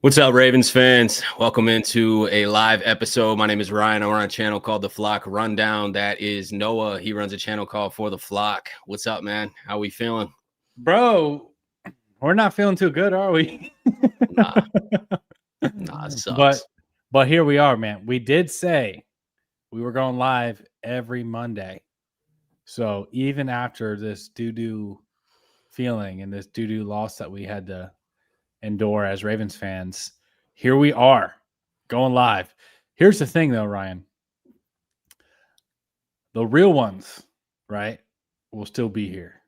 What's up, Ravens fans? Welcome into a live episode. My name is Ryan. I'm on a channel called The Flock Rundown. That is Noah. He runs a channel called For the Flock. What's up, man? How we feeling? Bro, we're not feeling too good, are we? Nah, it sucks. But here we are, man. We did say we were going live every Monday. So even after this doo-doo feeling and this doo-doo loss that we had to endure as Ravens fans, here we are going live. Here's the thing, though, Ryan. The real ones, right, will still be here.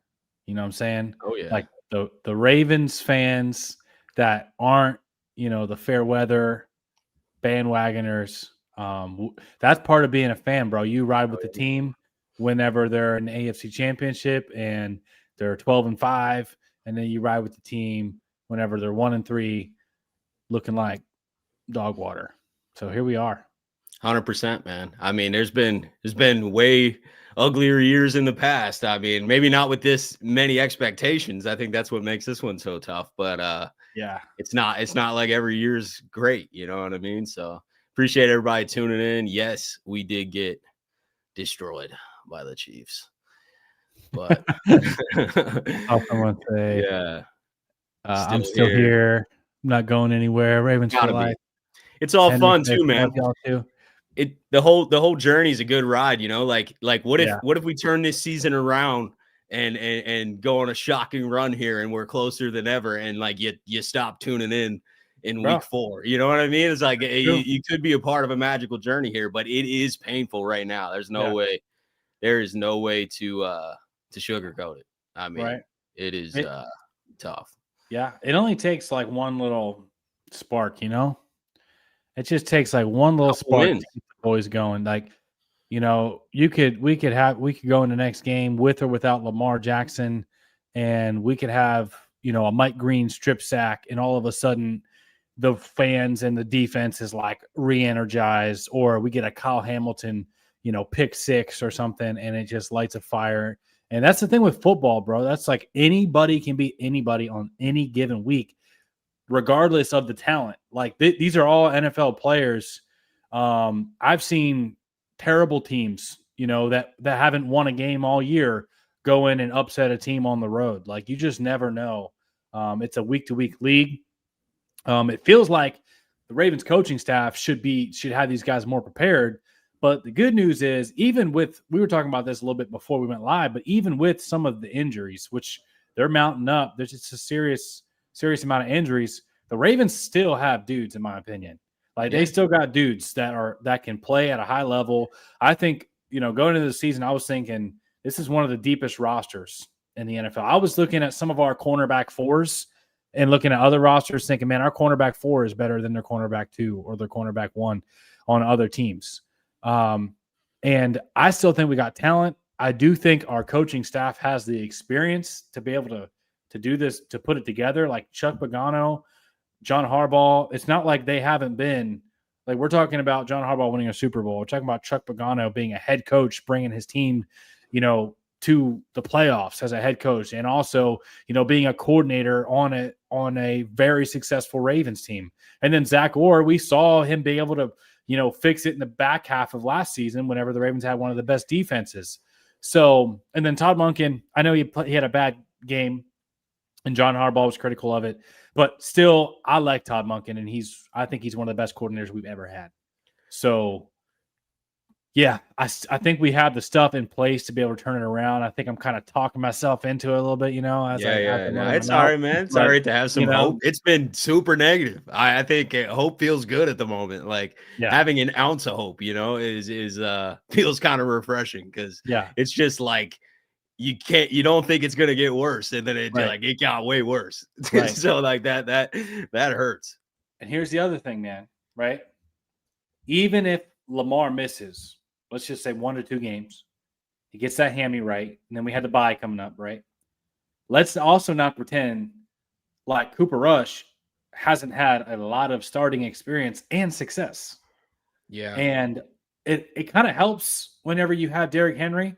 You know what I'm saying? Oh, yeah. Like the Ravens fans that aren't, the fair weather bandwagoners. That's part of being a fan, bro. You ride with the team whenever they're in the AFC Championship and they're 12-5, and then you ride with the team whenever they're 1-3, looking like dog water. So here we are. 100%, man. I mean, there's been way uglier years in the past. I mean, maybe not with this many expectations. I think that's what makes this one so tough. But yeah, it's not like every year's great. You know what I mean? So appreciate everybody tuning in. Yes, we did get destroyed by the Chiefs, but I'll someone say, yeah, I'm still here. I'm not going anywhere. Ravens for life. It's all fun too, man. Y'all too. The whole journey is a good ride, you know. Like what if we turn this season around and go on a shocking run here and we're closer than ever, and like you stop tuning in week 4, you know what I mean? It's like you could be a part of a magical journey here, but it is painful right now. There's no way. There is no way to sugarcoat it. I mean, it is tough. Yeah, it only takes like one little spark, you know. It just takes like one little spark to keep the boys going. Like, we could go in the next game with or without Lamar Jackson, and we could have, a Mike Green strip sack, and all of a sudden the fans and the defense is like re-energized, or we get a Kyle Hamilton, pick 6 or something, and it just lights a fire. And that's the thing with football, bro. That's like anybody can beat anybody on any given week, regardless of the talent. Like these are all NFL players. I've seen terrible teams, that haven't won a game all year, go in and upset a team on the road. Like, you just never know. It's a week-to-week league. It feels like the Ravens coaching staff should have these guys more prepared. But the good news is, even with, we were talking about this a little bit before we went live, but even with some of the injuries, which they're mounting up, there's just a serious amount of injuries. The Ravens still have dudes, in my opinion. Like, they still got dudes that can play at a high level. I think, going into the season, I was thinking this is one of the deepest rosters in the NFL. I was looking at some of our cornerback 4s and looking at other rosters thinking, man, our cornerback 4 is better than their cornerback 2 or their cornerback 1 on other teams. And I still think we got talent. I do think our coaching staff has the experience to be able to do this, to put it together. Like Chuck Pagano, John Harbaugh. It's not like they haven't been, like, we're talking about John Harbaugh winning a Super Bowl. We're talking about Chuck Pagano being a head coach, bringing his team, to the playoffs as a head coach, and also, being a coordinator on a very successful Ravens team. And then Zach Orr, we saw him be able to, fix it in the back half of last season whenever the Ravens had one of the best defenses. So, and then Todd Monken, I know he had a bad game, and John Harbaugh was critical of it, but still, I like Todd Monken, and I think he's one of the best coordinators we've ever had. So, yeah, I think we have the stuff in place to be able to turn it around. I think I'm kind of talking myself into it a little bit, It's all right, man. It's all right to have some hope. It's been super negative. I think hope feels good at the moment. Like, having an ounce of hope, is feels kind of refreshing, because it's just like you don't think it's gonna get worse, and then it got way worse. So like that hurts. And here's the other thing, man. Right? Even if Lamar misses, let's just say 1 or 2 games, he gets that hammy right, and then we had the bye coming up, right? Let's also not pretend like Cooper Rush hasn't had a lot of starting experience and success. Yeah. And it kind of helps whenever you have Derrick Henry.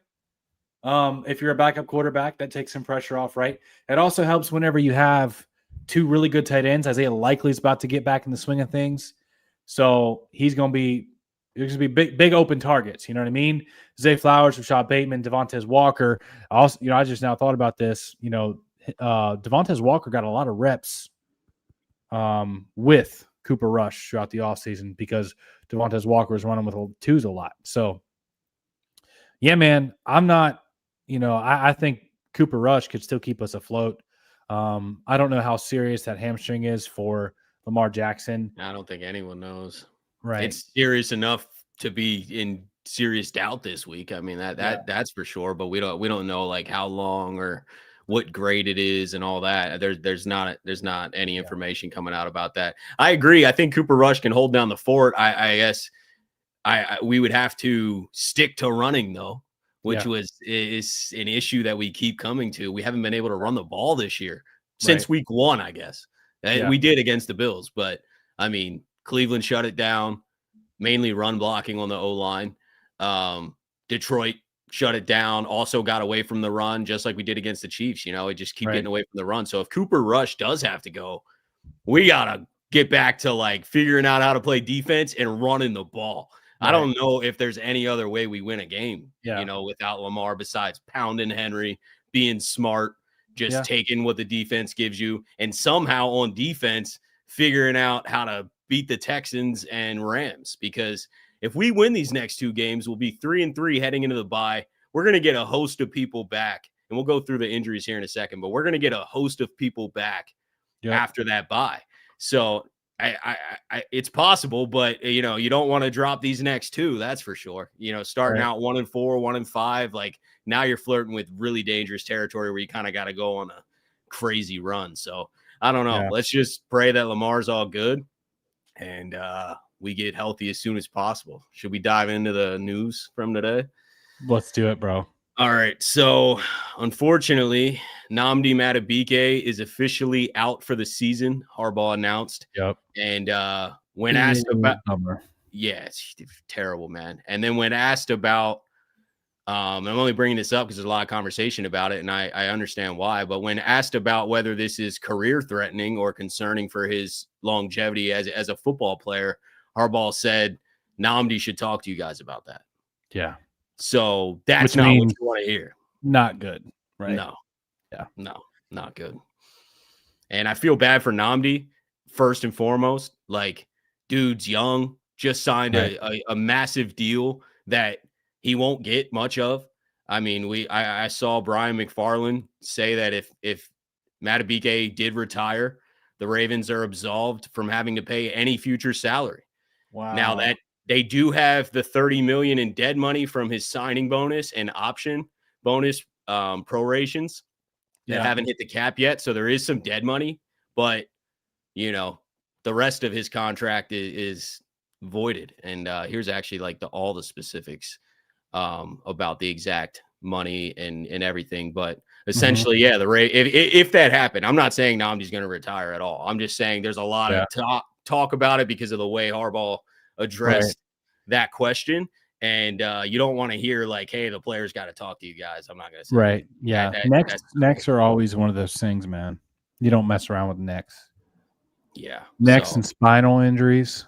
If you're a backup quarterback, that takes some pressure off, right? It also helps whenever you have two really good tight ends. Isaiah Likely is about to get back in the swing of things. So he's going to be – there's going to be big open targets. You know what I mean? Zay Flowers, Rashad Bateman, Devontae Walker. Also, I just now thought about this. Devontae Walker got a lot of reps with Cooper Rush throughout the offseason because Devontae Walker was running with twos a lot. So, yeah, man, I'm not – I think Cooper Rush could still keep us afloat. I don't know how serious that hamstring is for Lamar Jackson. I don't think anyone knows. Right. It's serious enough to be in serious doubt this week. I mean, that's for sure, but we don't know like how long or what grade it is and all that. There's not any information coming out about that. I agree. I think Cooper Rush can hold down the fort. I guess we would have to stick to running though, which is an issue that we keep coming to. We haven't been able to run the ball this year since week 1, I guess. We did against the Bills, but I mean, Cleveland shut it down, mainly run blocking on the O-line. Detroit shut it down, also got away from the run, just like we did against the Chiefs. It just keep getting away from the run. So if Cooper Rush does have to go, we got to get back to like figuring out how to play defense and running the ball. I don't know if there's any other way we win a game, without Lamar besides pounding Henry, being smart, just taking what the defense gives you, and somehow on defense figuring out how to beat the Texans and Rams. Because if we win these next 2 games, we'll be 3-3 heading into the bye. We're going to get a host of people back, and we'll go through the injuries here in a second, but we're going to get a host of people back after that bye. So it's possible, but you don't want to drop these next 2. That's for sure. Starting out 1-4, 1-5, like now you're flirting with really dangerous territory where you kind of got to go on a crazy run. So I don't know. Let's just pray that Lamar's all good and we get healthy as soon as possible. Should we dive into the news from today? Let's do it, bro. All right. So unfortunately, Nnamdi Madubuike is officially out for the season. Harbaugh announced. Yep. And when asked about, it's terrible, man. And then when asked about, I'm only bringing this up because there's a lot of conversation about it, and I understand why. But when asked about whether this is career threatening or concerning for his longevity as a football player, Harbaugh said Nnamdi should talk to you guys about that. Yeah. So that's not what you want to hear. Not good, right? No. Yeah. No, not good. And I feel bad for Nnamdi, first and foremost. Like, dude's young, just signed a massive deal that he won't get much of. I mean, I saw Brian McFarland say that if Madubuike did retire, the Ravens are absolved from having to pay any future salary. Wow. Now that they do have the $30 million in dead money from his signing bonus and option bonus prorations that haven't hit the cap yet. So there is some dead money, but the rest of his contract is voided. And here's actually like all the specifics about the exact money and everything. But essentially, if that happened, I'm not saying Nnamdi's going to retire at all. I'm just saying there's a lot of talk about it because of the way Harbaugh addressed that question. And you don't want to hear like, hey, the player's got to talk to you guys. I'm not going to say that. Yeah. Necks are always one of those things, man. You don't mess around with necks. Yeah. Necks and spinal injuries.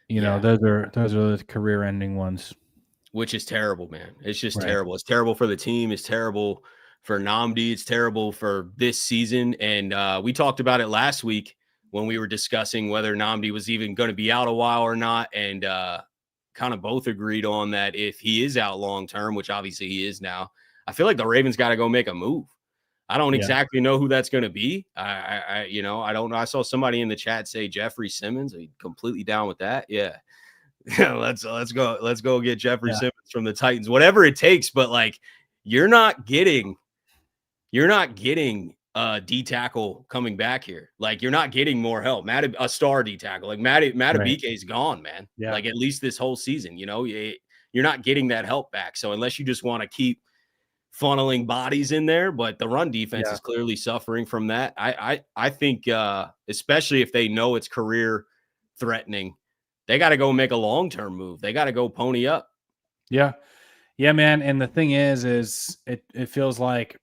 Those are the career ending ones. Which is terrible, man. It's just terrible. It's terrible for the team. It's terrible for Nnamdi. It's terrible for this season. And we talked about it last week when we were discussing whether Nnamdi was even going to be out a while or not. And kind of both agreed on that if he is out long-term, which obviously he is now, I feel like the Ravens got to go make a move. I don't exactly know who that's going to be. I don't know. I saw somebody in the chat say Jeffrey Simmons. Are you completely down with that? Yeah. let's go get Jeffrey Simmons from the Titans, whatever it takes. But like, you're not getting a D tackle coming back here. Like, you're not getting more help. A star D tackle like Madubuike is gone, man. Yeah. Like at least this whole season, you're not getting that help back. So unless you just want to keep funneling bodies in there, but the run defense is clearly suffering from that. I think especially if they know it's career threatening, they got to go make a long-term move. They got to go pony up. Yeah. Yeah, man. And the thing is it feels like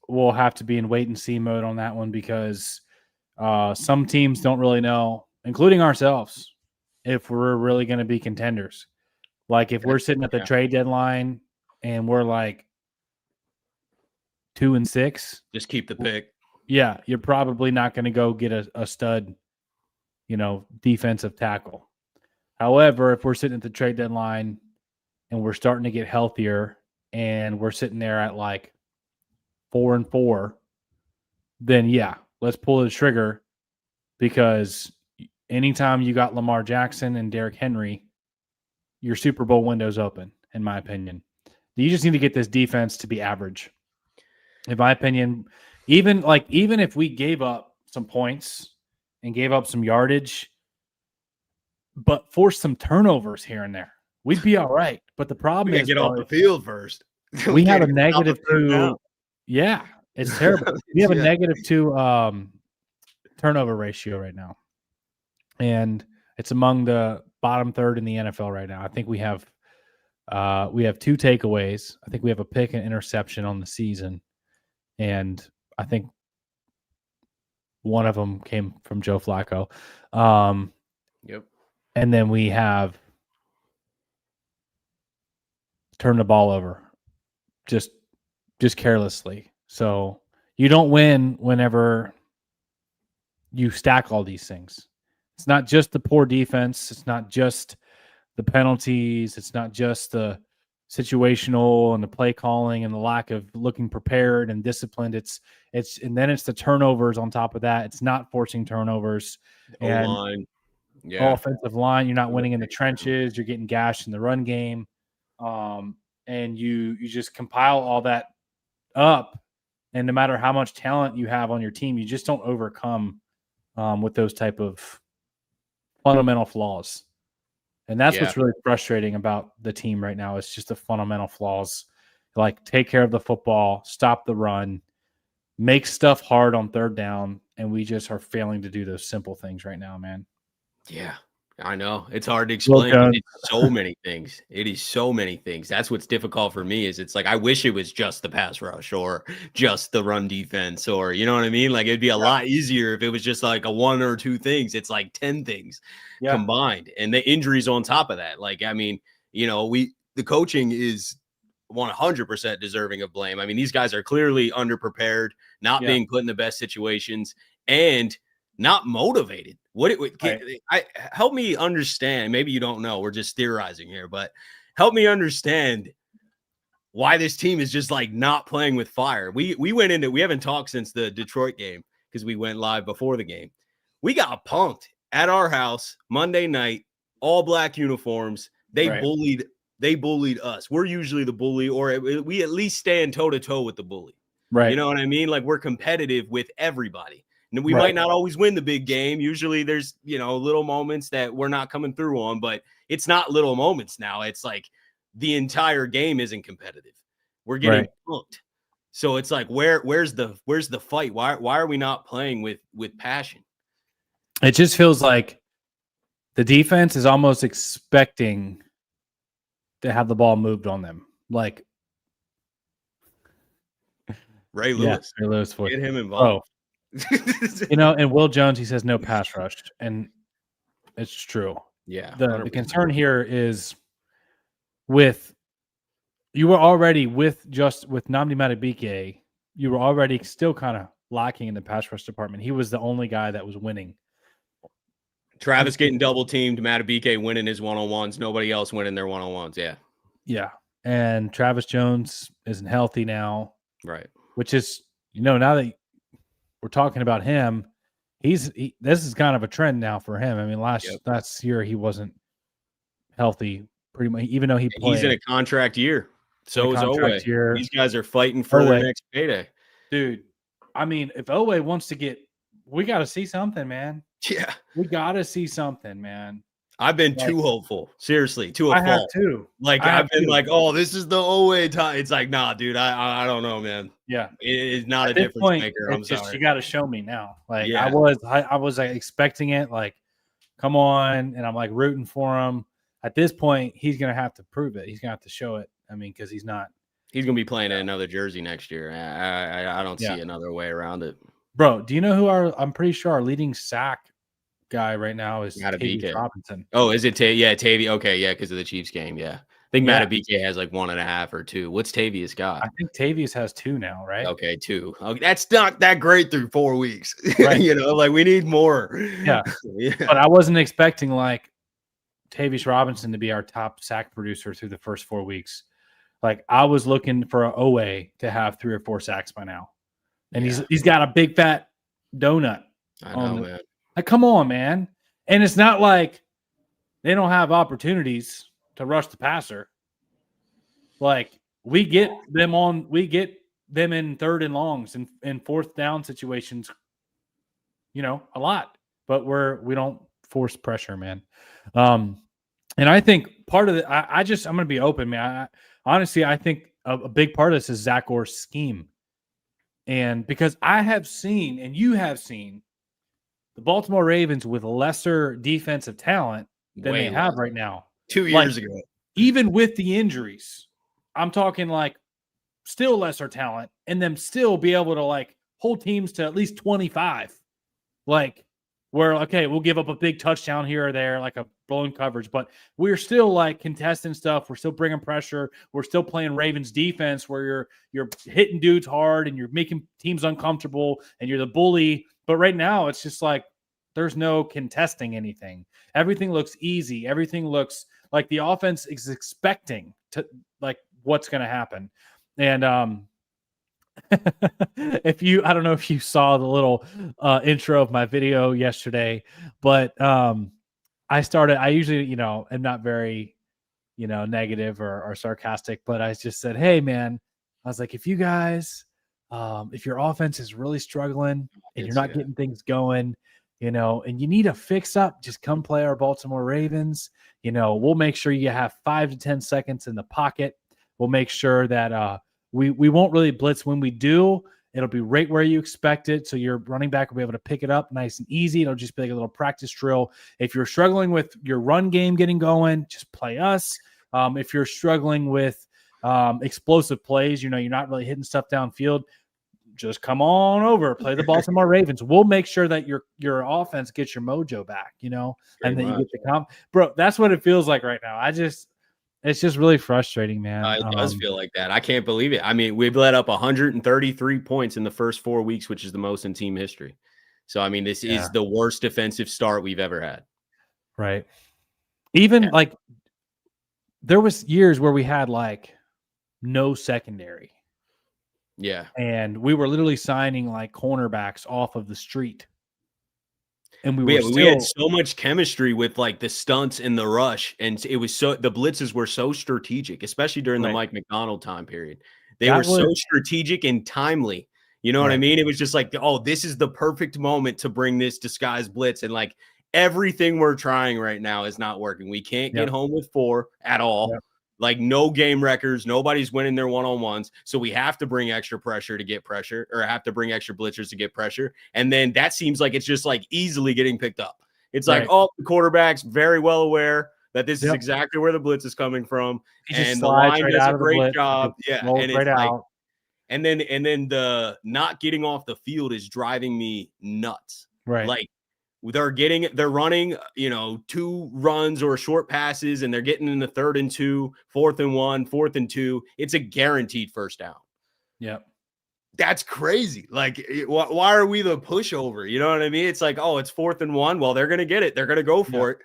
we'll have to be in wait and see mode on that one because Some teams don't really know, including ourselves, if we're really going to be contenders. Like if we're sitting at the trade deadline and we're like 2-6, just keep the pick. Yeah, you're probably not going to go get a stud, defensive tackle. However, if we're sitting at the trade deadline and we're starting to get healthier and we're sitting there at like 4-4, then yeah, let's pull the trigger, because anytime you got Lamar Jackson and Derrick Henry, your Super Bowl window's open, in my opinion. You just need to get this defense to be average. In my opinion, even if we gave up some points and gave up some yardage, but forced some turnovers here and there, we'd be all right. But the problem is, get off the field first. We have a -2. Yeah, it's terrible. We have a -2 turnover ratio right now, and it's among the bottom third in the NFL right now. I think we have 2 takeaways. I think we have a pick and interception on the season, and I think one of them came from Joe Flacco. Yep. And then we have turned the ball over just carelessly. So you don't win whenever you stack all these things. It's not just the poor defense. It's not just the penalties. It's not just the situational and the play calling and the lack of looking prepared and disciplined. And then it's the turnovers on top of that. It's not forcing turnovers. And O-line. Offensive line, you're not winning in the trenches. You're getting gashed in the run game. And you just compile all that up, and no matter how much talent you have on your team, you just don't overcome with those type of fundamental flaws. And that's what's really frustrating about the team right now. It's just the fundamental flaws. Like, take care of the football, stop the run, make stuff hard on third down, and we just are failing to do those simple things right now, man. Yeah, I know. It's hard to explain. It's so many things. It is so many things. That's what's difficult for me, is it's like I wish it was just the pass rush or just the run defense, or you know what I mean? Like, it'd be a lot easier if it was just like a 1 or 2 things. It's like 10 things combined, and the injuries on top of that. Like, I mean, the coaching is 100% deserving of blame. I mean, these guys are clearly underprepared, not being put in the best situations, and not motivated. Help me understand. Maybe you don't know. We're just theorizing here, but help me understand why this team is just like not playing with fire. We haven't talked since the Detroit game because we went live before the game. We got punked at our house Monday night, all black uniforms. They bullied us. We're usually the bully, or we at least stand toe to toe with the bully. Right. You know what I mean? Like, we're competitive with everybody. And we might not always win the big game. Usually there's, little moments that we're not coming through on, but it's not little moments now. It's like the entire game isn't competitive. We're getting punked. So it's like, where's the fight? Why are we not playing with passion? It just feels like the defense is almost expecting to have the ball moved on them. Like Ray Lewis. Ray Lewis. Get him involved. And Will Jones, he says no pass rush, and it's true. Yeah. The concern here is with Nnamdi Madubuike, you were already still kind of lacking in the pass rush department. He was the only guy that was winning. Travis getting double teamed, Madubuike winning his one-on-ones, nobody else winning their one-on-ones. Yeah. Yeah. And Travis Jones isn't healthy now. Right. Which is, now that we're talking about him, this is kind of a trend now for him. I mean, last year he wasn't healthy pretty much, even though he played. He's in a contract year. So is Oweh. These guys are fighting for their next payday. Dude, I mean, if Oweh wants to we got to see something, man. Yeah. We got to see something, man. I've been too hopeful. Seriously, to a fault. I have too. I've been like, oh, this is the Oweh time. It's like, nah, dude, I don't know, man. Yeah. It's not a difference maker. I'm sorry. You got to show me now. Like, I was like expecting it, like, come on. And I'm like rooting for him. At this point, he's going to have to prove it. He's going to have to show it. I mean, because he's not. He's going to be playing in another jersey next year. I don't see another way around it. Bro, do you know who I'm pretty sure our leading sack guy right now is Tavius Madubuike. Robinson. Oh, is it Tavy? Okay, yeah, because of the Chiefs game. Yeah, I think Madubuike has like 1.5 or 2. What's Tavius got? I think Tavius has 2 now, right? Okay, 2. Okay, that's not that great through 4 weeks. Right. Like we need more. Yeah. But I wasn't expecting like Tavius Robinson to be our top sack producer through the first 4 weeks. Like I was looking for an OA to have 3 or 4 sacks by now. And he's got a big fat donut. I know, man. Like, come on, man. And it's not like they don't have opportunities to rush the passer. Like we get them in 3rd and longs and 4th down situations, a lot. But we don't force pressure, man. And I think part of it, I'm going to be open, man. Honestly, I think a big part of this is Zach Orr's scheme. And because I have seen, and you have seen, the Baltimore Ravens with lesser defensive talent than they have right now. 2 years ago. Even with the injuries, I'm talking like still lesser talent and them still be able to like hold teams to at least 25. Like, where, okay, we'll give up a big touchdown here or there, like a blown coverage, but we're still like contesting stuff. We're still bringing pressure. We're still playing Ravens defense where you're hitting dudes hard and you're making teams uncomfortable and you're the bully. But right now it's just like there's no contesting anything. Everything looks easy. Everything looks like the offense is expecting to like what's going to happen. And I don't know if you saw the little intro of my video yesterday, but I usually, am not very, negative or sarcastic, but I just said, hey man, I was like, if you guys, if your offense is really struggling and you're not getting things going, and you need a fix up, just come play our Baltimore Ravens. We'll make sure you have 5 to 10 seconds in the pocket. We'll make sure that, we won't really blitz. When we do, it'll be right where you expect it. So your running back will be able to pick it up nice and easy. It'll just be like a little practice drill. If you're struggling with your run game getting going, just play us. If you're struggling with explosive plays, you're not really hitting stuff downfield, just come on over, play the Baltimore Ravens. We'll make sure that your offense gets your mojo back, and then you get the comp. Bro, that's what it feels like right now. It's just really frustrating, man. It does feel like that. I can't believe it. I mean, we've let up 133 points in the first 4 weeks, which is the most in team history. So, I mean, this is the worst defensive start we've ever had. Right. Even like there was years where we had like no secondary. Yeah. And we were literally signing like cornerbacks off of the street. And we had so much chemistry with like the stunts and the rush, and the blitzes were so strategic, especially during the Mike McDonald time period. They were so strategic and timely. You know what I mean? It was just like, oh, this is the perfect moment to bring this disguised blitz, and like everything we're trying right now is not working. We can't get home with 4 at all. Yep. Like no game records, nobody's winning their one-on-ones. So we have to bring extra pressure to get pressure, or have to bring extra blitzers to get pressure. And then that seems like it's just like easily getting picked up. It's like, oh, the quarterback's very well aware that this is exactly where the blitz is coming from. And the line does a great job. Yeah. And it's like, and then the not getting off the field is driving me nuts. Right. Like, they're running, 2 runs or short passes, and they're getting in the 3rd and 2, 4th and 1, 4th and 2. It's a guaranteed first down. Yep. That's crazy. Like, why are we the pushover? You know what I mean? It's like, oh, it's 4th and 1. Well, they're going to get it. They're going to go for it.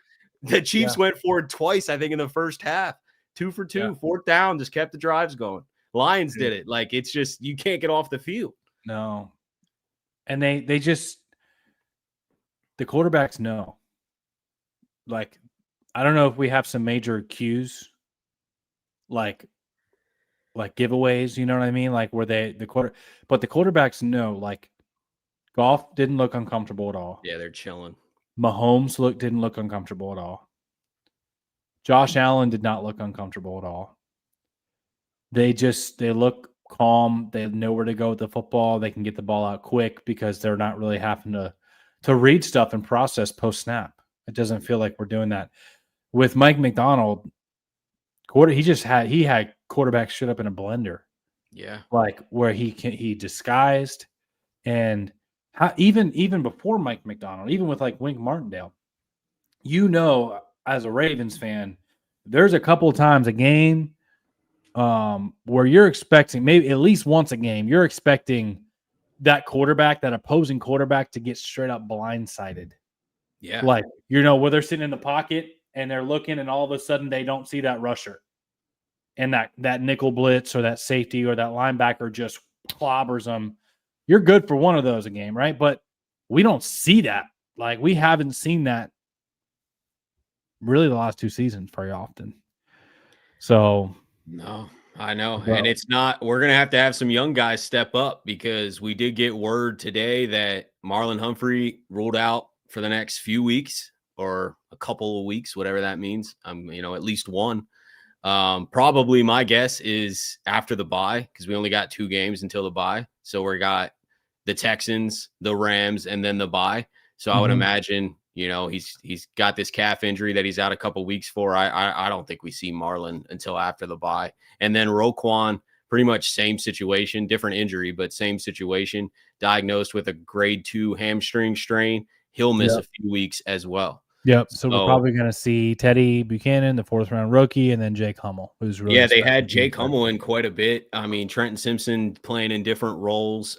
The Chiefs went for it twice, I think, in the first half. 2 for 2, 4th down, just kept the drives going. Lions did it. Like, it's just, you can't get off the field. No. And they just, the quarterbacks know. Like, I don't know if we have some major cues, like giveaways, you know what I mean? Like where but the quarterbacks know, like Goff didn't look uncomfortable at all. Yeah, they're chilling. Mahomes didn't look uncomfortable at all. Josh Allen did not look uncomfortable at all. They look calm. They know where to go with the football. They can get the ball out quick because they're not really having to read stuff and process post snap. It doesn't feel like we're doing that with Mike McDonald. He had quarterbacks shit up in a blender. Yeah, like where he disguised and even before Mike McDonald, even with like Wink Martindale, as a Ravens fan, there's a couple of times a game where you're expecting, maybe at least once a game, you're expecting that opposing quarterback to get straight up blindsided. Yeah. Like, where they're sitting in the pocket and they're looking and all of a sudden they don't see that rusher. And that nickel blitz or that safety or that linebacker just clobbers them. You're good for one of those a game, right? But we don't see that. Like, we haven't seen that really the last 2 seasons very often. So no, I know. And we're going to have some young guys step up, because we did get word today that Marlon Humphrey ruled out for the next few weeks, or a couple of weeks, whatever that means. At least one. Probably my guess is after the bye, because we only got 2 games until the bye. So we got the Texans, the Rams, and then the bye. So I would imagine, he's got this calf injury that he's out a couple weeks for. I don't think we see Marlon until after the bye. And then Roquan, pretty much same situation, different injury, but same situation, diagnosed with a grade 2 hamstring strain. He'll miss a few weeks as well. Yep. So we're probably going to see Teddy Buchanan, the 4th-round rookie, and then Jake Hummel, who's really they had Jake Hummel in quite a bit. I mean, Trenton Simpson playing in different roles.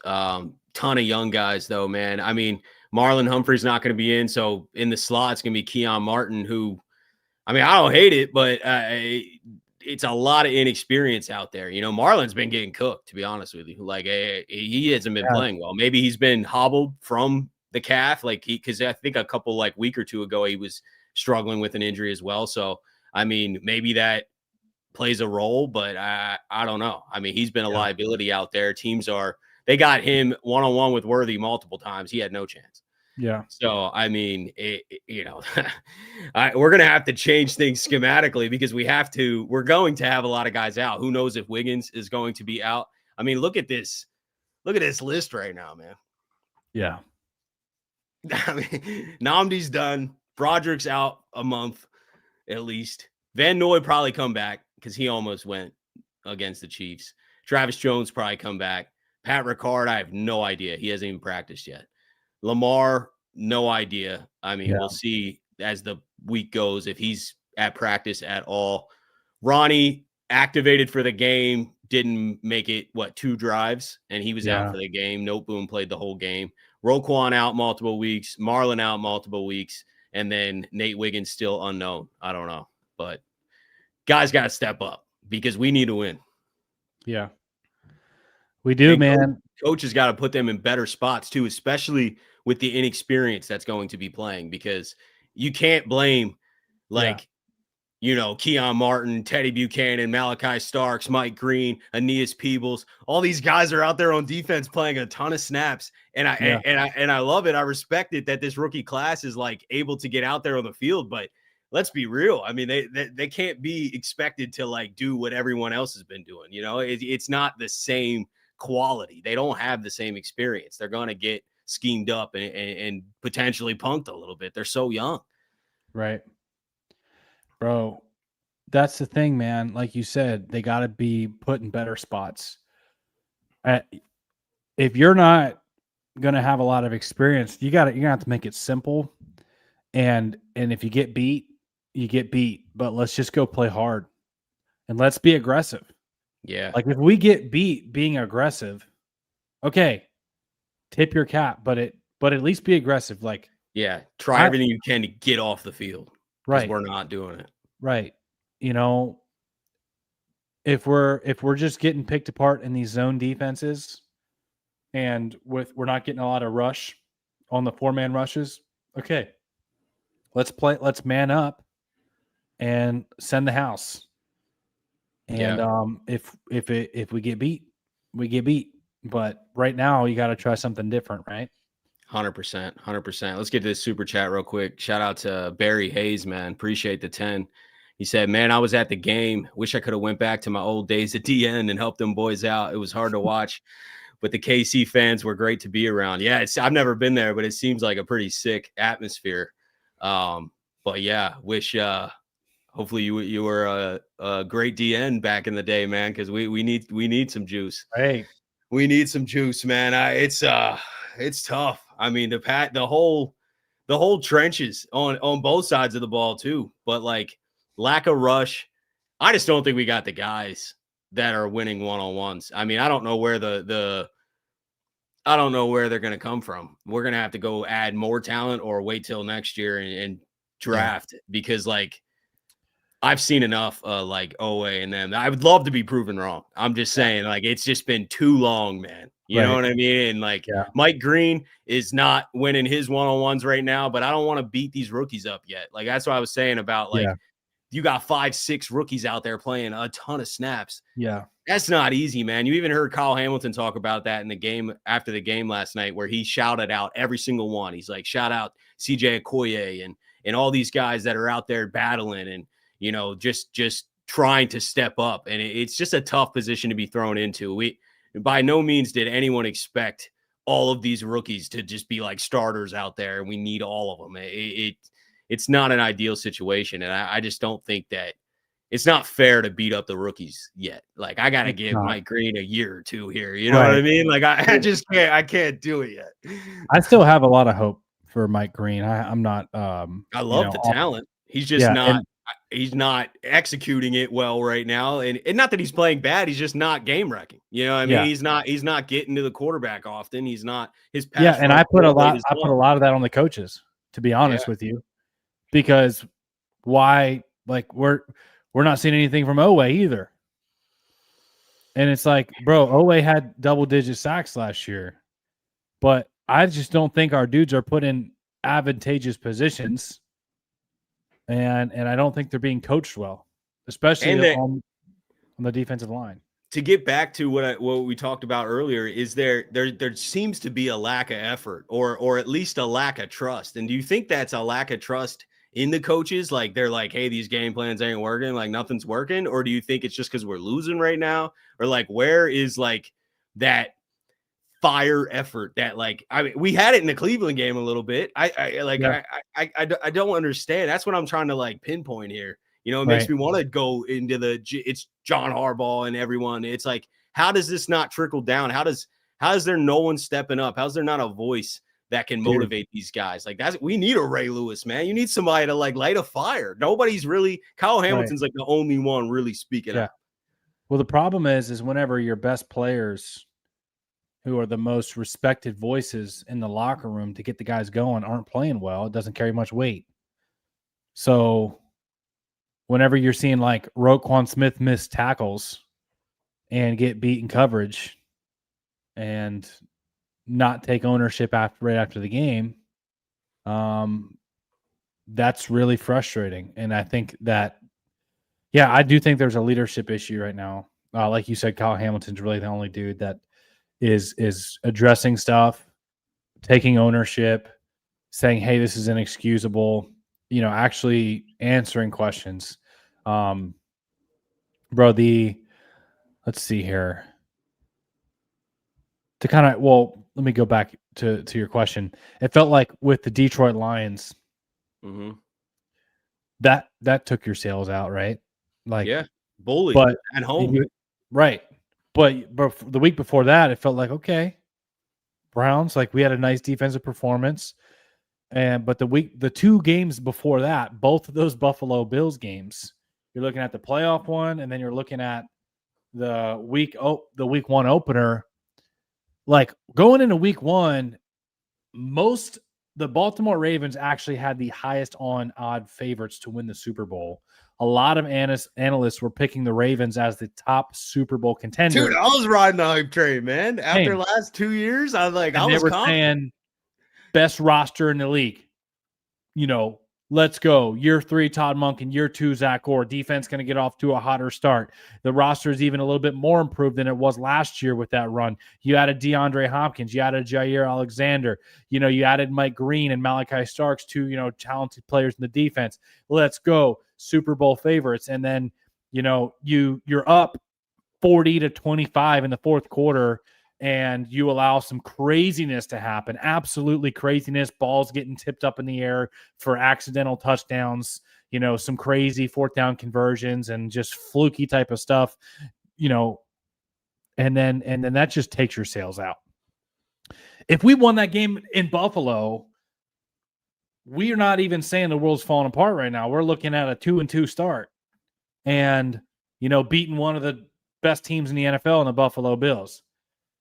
Ton of young guys, though, man. I mean, Marlon Humphrey's not going to be in, so in the slot it's going to be Keon Martin, who, I mean, I don't hate it, but it's a lot of inexperience out there. Marlon's been getting cooked, to be honest with you. Like, he hasn't been playing well. Maybe he's been hobbled from the calf, because I think a couple week or two ago he was struggling with an injury as well. So I mean, maybe that plays a role, but I don't know. I mean, he's been a liability out there. They got him one-on-one with Worthy multiple times. He had no chance. Yeah. So I mean, we're gonna have to change things schematically, because we're going to have a lot of guys out. Who knows if Wiggins is going to be out? I mean, look at this list right now, man. Yeah. I mean, Nnamdi's done. Broderick's out a month at least. Van Noy probably come back, because he almost went against the Chiefs. Travis Jones probably come back. Pat Ricard, I have no idea. He hasn't even practiced yet. Lamar, no idea. I mean, we'll see as the week goes if he's at practice at all. Ronnie activated for the game, didn't make it, 2 drives, and he was out for the game. Noteboom played the whole game. Roquan out multiple weeks. Marlon out multiple weeks. And then Nate Wiggins still unknown. I don't know. But guys got to step up, because we need to win. Yeah. We do, man. Coach has got to put them in better spots too, especially with the inexperience that's going to be playing, because you can't blame Keon Martin, Teddy Buchanan, Malachi Starks, Mike Green, Aeneas Peebles. All these guys are out there on defense playing a ton of snaps. And I love it. I respect it that this rookie class is able to get out there on the field, but let's be real. I mean, they can't be expected to do what everyone else has been doing. It's not the same quality. They don't have the same experience. They're going to get schemed up and potentially punked a little bit. They're so young. Right. Bro, that's the thing, man. Like you said, they got to be put in better spots. If you're not going to have a lot of experience, you're going to have to make it simple. And if you get beat, you get beat. But let's just go play hard. And let's be aggressive. Yeah. Like, if we get beat being aggressive, okay, tip your cap, but at least be aggressive. Try everything you can to get off the field. Right. We're not doing it. Right. If we're just getting picked apart in these zone defenses, and we're not getting a lot of rush on the 4-man rushes, okay, let's man up and send the house. And if we get beat, we get beat. But right now, you got to try something different, right? 100%. Let's get to this super chat real quick. Shout out to Barry Hayes, man. Appreciate the 10. He said, man, I was at the game. Wish I could have went back to my old days at DN and helped them boys out. It was hard to watch, but the KC fans were great to be around. Yeah, I've never been there, but it seems like a pretty sick atmosphere. But yeah, wish hopefully you were a great DN back in the day, man, because we need some juice. Hey. We need some juice, man. It's tough. I mean, the whole trenches on both sides of the ball too. But like lack of rush, I just don't think we got the guys that are winning one-on-ones. I mean, I don't know where I don't know where they're going to come from. We're going to have to go add more talent or wait till next year and draft because like I've seen enough like Owe and them. I would love to be proven wrong. I'm just saying, like, it's just been too long, man. You know what I mean? And like Mike Green is not winning his one-on-ones right now, but I don't want to beat these rookies up yet. Like, that's what I was saying about like you got 5-6 rookies out there playing a ton of snaps. Yeah. That's not easy, man. You even heard Kyle Hamilton talk about that in the game after the game last night, where he shouted out every single one. He's like, shout out CJ Okoye and all these guys that are out there battling and, you know, just trying to step up. And it's just a tough position to be thrown into. We by no means did anyone expect all of these rookies to just be like starters out there. And we need all of them. It's not an ideal situation. And I just don't think that it's not fair to beat up the rookies yet. Like I got to give Mike Green a year or two here. You know what I mean? Like I just can't, I can't do it yet. I still have a lot of hope for Mike Green. I'm not, I love the talent. He's just he's not executing it well right now. And not that he's playing bad. He's just not game wrecking. You know what I mean? He's not getting to the quarterback often. He's not his pass. And I put a lot of that on the coaches, to be honest with you, because why, like we're not seeing anything from Owe either. And it's like, bro, Owe had double-digit sacks last year. But I just don't think our dudes are put in advantageous positions. And I don't think they're being coached well, especially on the defensive line. To get back to what we talked about earlier, is there seems to be a lack of effort or at least a lack of trust. And do you think that's a lack of trust in the coaches? Like they're like, hey, these game plans ain't working, like nothing's working? Or do you think it's just because we're losing right now? Or like where is like that fire effort that like, I mean, we had it in the Cleveland game a little bit. I don't understand. That's what I'm trying to like pinpoint here. You know, it makes me want to go into it's John Harbaugh and everyone. It's like, how does this not trickle down? How is there no one stepping up? How's there not a voice that can motivate these guys? Like we need a Ray Lewis, man. You need somebody to like light a fire. Nobody's really, Kyle Hamilton's like the only one really speaking up. Well, the problem is whenever your best players who are the most respected voices in the locker room to get the guys going aren't playing well, it doesn't carry much weight. So whenever you're seeing like Roquan Smith miss tackles and get beat in coverage and not take ownership right after the game, that's really frustrating. And I think that, I do think there's a leadership issue right now. Like you said, Kyle Hamilton's really the only dude that is addressing stuff, taking ownership, saying, hey, this is inexcusable, you know, actually answering questions. Bro, let's see here. Let me go back to your question. It felt like with the Detroit Lions, that took your sales out, right? Like, bully, but at home. Right. But the week before that, it felt like, okay, Browns, like we had a nice defensive performance. But the 2 games before that, both of those Buffalo Bills games, you're looking at the playoff one, and then you're looking at the week 1 opener. Like going into week 1, the Baltimore Ravens actually had the highest on odd favorites to win the Super Bowl. A lot of analysts were picking the Ravens as the top Super Bowl contender. Dude, I was riding the hype train, man. After the last 2 years, I was like, I was confident. Best roster in the league. You know, let's go. Year 3, Todd Monken. Year 2, Zach Orr. Defense going to get off to a hotter start. The roster is even a little bit more improved than it was last year with that run. You added DeAndre Hopkins. You added Jair Alexander. You know, you added Mike Green and Malachi Starks, 2, you know, talented players in the defense. Let's go. Super Bowl favorites. And then, you know, you're up 40-25 in the fourth quarter, and you allow some craziness to happen. Absolutely craziness. Balls getting tipped up in the air for accidental touchdowns, you know, some crazy 4th down conversions and just fluky type of stuff, you know, and then that just takes your sales out. If we won that game in Buffalo, we are not even saying the world's falling apart right now. We're looking at a 2-2 start and, beating one of the best teams in the NFL in the Buffalo Bills.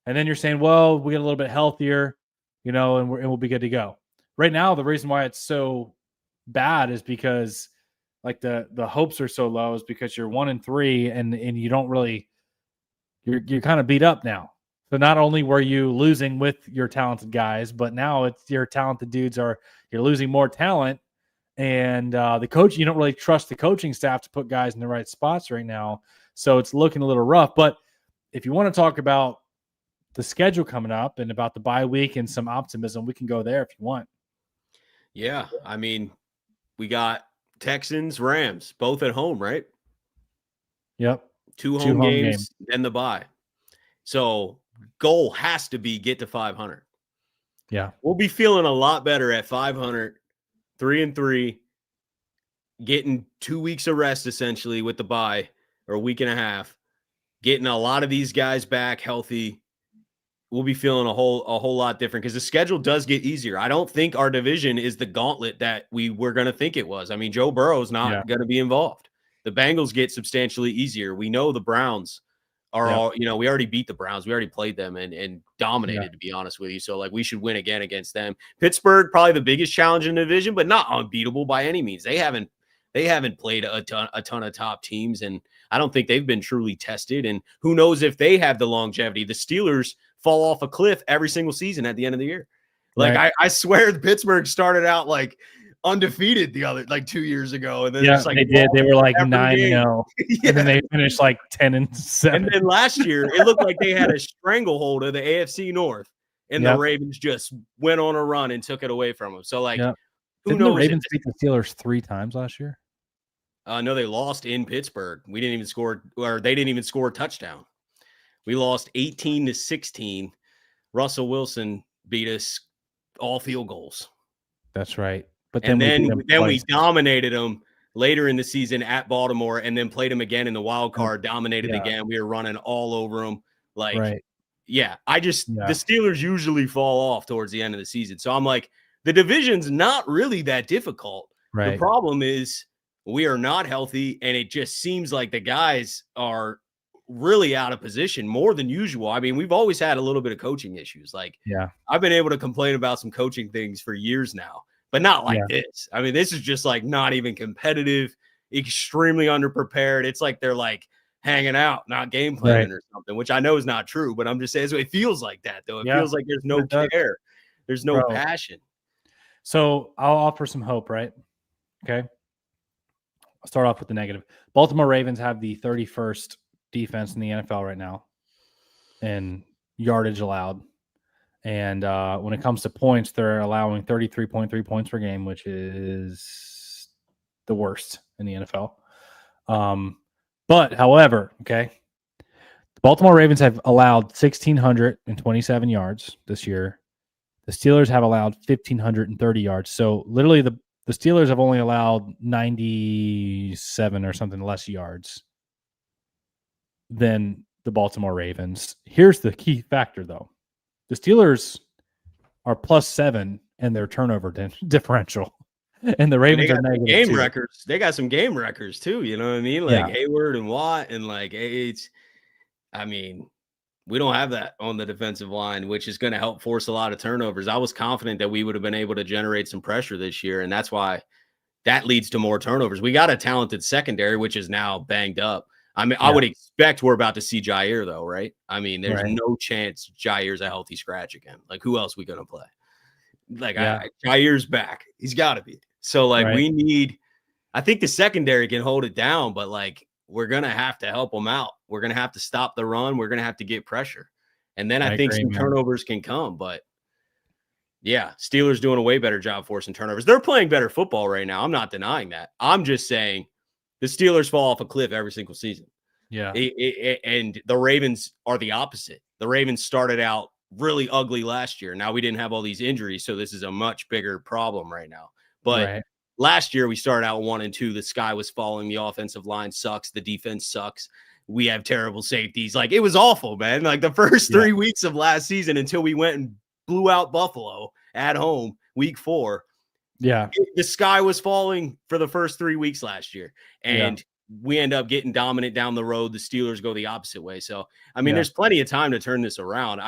And then you're saying, well, we get a little bit healthier, and we'll be good to go. Right now, the reason why it's so bad is because like the hopes are so low is because you're 1-3 and you don't really, you're kind of beat up now. So not only were you losing with your talented guys, but now it's your talented dudes you're losing more talent. And the coach, you don't really trust the coaching staff to put guys in the right spots right now. So it's looking a little rough. But if you want to talk about the schedule coming up and about the bye week and some optimism, we can go there if you want. Yeah. I mean, we got Texans, Rams, both at home, right? Yep. Two home games, then the bye. So goal has to be get to 500. Yeah. We'll be feeling a lot better at 500, 3-3, getting 2 weeks of rest essentially with the bye, or a week and a half, getting a lot of these guys back healthy. We'll be feeling a whole lot different because the schedule does get easier. I don't think our division is the gauntlet that we were going to think it was. I mean, Joe Burrow's not going to be involved. The Bengals get substantially easier. We know the Browns are all, we already beat the Browns. We already played them and dominated, to be honest with you. So, like, we should win again against them. Pittsburgh, probably the biggest challenge in the division, but not unbeatable by any means. They haven't played a ton of top teams, and I don't think they've been truly tested. And who knows if they have the longevity. The Steelers fall off a cliff every single season at the end of the year. Like, I swear Pittsburgh started out like undefeated 2 years ago, and then they did. They were like 9-0, and then they finished like 10-7. And then last year, it looked like they had a stranglehold of the AFC North, and the Ravens just went on a run and took it away from them. So, like, who knows? The Ravens beat the Steelers 3 times last year? No, they lost in Pittsburgh. We didn't even score, or they didn't even score a touchdown. We lost 18-16. Russell Wilson beat us all field goals. That's right. But then we dominated them later in the season at Baltimore, and then played them again in the wild card, dominated again. We were running all over them. The Steelers usually fall off towards the end of the season. So I'm like, the division's not really that difficult. Right. The problem is we are not healthy, and it just seems like the guys are really out of position more than usual. I mean, we've always had a little bit of coaching issues. I've been able to complain about some coaching things for years now, but not like this. I mean, this is just like not even competitive, extremely underprepared. It's like they're like hanging out, not game planning or something, which I know is not true, but I'm just saying it feels like that though. It feels like there's no care. There's no passion. So I'll offer some hope, right? Okay. I'll start off with the negative. Baltimore Ravens have the 31st defense in the NFL right now and yardage allowed. And when it comes to points, they're allowing 33.3 points per game, which is the worst in the NFL. But however, the Baltimore Ravens have allowed 1,627 yards this year. The Steelers have allowed 1,530 yards. So literally the Steelers have only allowed 97 or something less yards than the Baltimore Ravens. Here's the key factor, though. The Steelers are +7 in their turnover differential, and the Ravens are negative game 2. records. They got some game records too. You know what I mean? Like Hayward and Watt, and we don't have that on the defensive line, which is going to help force a lot of turnovers. I was confident that we would have been able to generate some pressure this year, and that's why that leads to more turnovers. We got a talented secondary, which is now banged up. I mean, I would expect we're about to see Jair, though, right? I mean, there's no chance Jair's a healthy scratch again. Like, who else we going to play? Jair's back. He's got to be. So, we need – I think the secondary can hold it down, but, we're going to have to help them out. We're going to have to stop the run. We're going to have to get pressure. And then I think some turnovers can come. But, yeah, Steelers doing a way better job forcing turnovers. They're playing better football right now. I'm not denying that. I'm just saying – the Steelers fall off a cliff every single season. Yeah. And the Ravens are the opposite. The Ravens started out really ugly last year. Now we didn't have all these injuries, so this is a much bigger problem right now. But last year we started out 1-2. The sky was falling. The offensive line sucks. The defense sucks. We have terrible safeties. It was awful, man. The first 3 weeks of last season until we went and blew out Buffalo at home week 4. Yeah. The sky was falling for the first 3 weeks last year. And we end up getting dominant down the road. The Steelers go the opposite way. So, I mean, there's plenty of time to turn this around.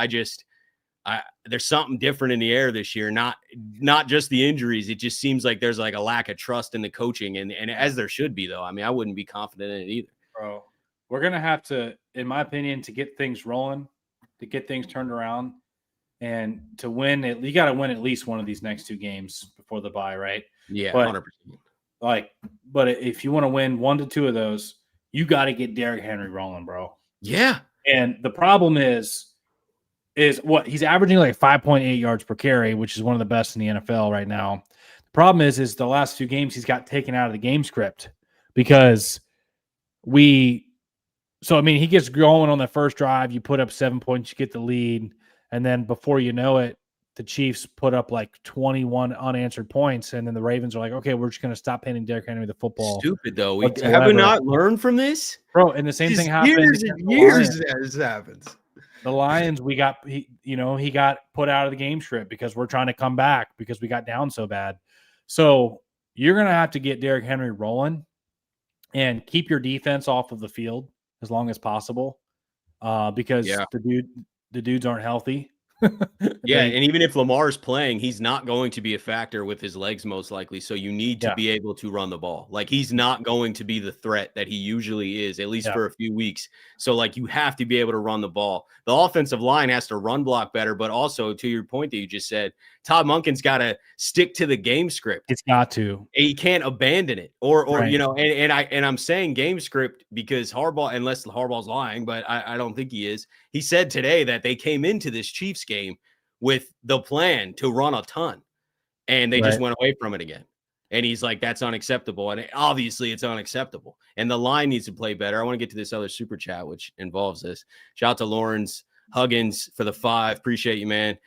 There's something different in the air this year, not just the injuries. It just seems like there's like a lack of trust in the coaching, and as there should be, though. I mean, I wouldn't be confident in it either. Bro, we're going to have to, in my opinion, to get things rolling, to get things turned around, and to win, you got to win at least one of these next 2 games before the bye, right? Yeah, but, 100%. But if you want to win 1 to 2 of those, you got to get Derrick Henry rolling, bro. Yeah. And the problem is what he's averaging like 5.8 yards per carry, which is one of the best in the NFL right now. The problem is the last 2 games he's got taken out of the game script because he gets going on the first drive, you put up 7 points, you get the lead, and then before you know it, the Chiefs put up like 21 unanswered points, and then the Ravens are like, okay, we're just going to stop handing Derrick Henry the football. Stupid, though. Have we not learned from this? Bro, and the same thing happened. Years this happens. The Lions, he got put out of the game script because we're trying to come back because we got down so bad. So you're going to have to get Derrick Henry rolling and keep your defense off of the field as long as possible because the dudes aren't healthy. Yeah, and even if Lamar's playing, he's not going to be a factor with his legs most likely. So you need to be able to run the ball. Like, he's not going to be the threat that he usually is, at least for a few weeks. So, like, you have to be able to run the ball. The offensive line has to run block better, but also, to your point that you just said, Todd Monken's got to stick to the game script. It's got to. He can't abandon it. Or right. And I'm saying game script because Harbaugh, unless Harbaugh's lying, but I don't think he is. He said today that they came into this Chiefs game with the plan to run a ton, and they just went away from it again. And he's like, that's unacceptable. And obviously it's unacceptable. And the line needs to play better. I want to get to this other super chat, which involves this. Shout out to Lawrence Huggins for the 5. Appreciate you, man.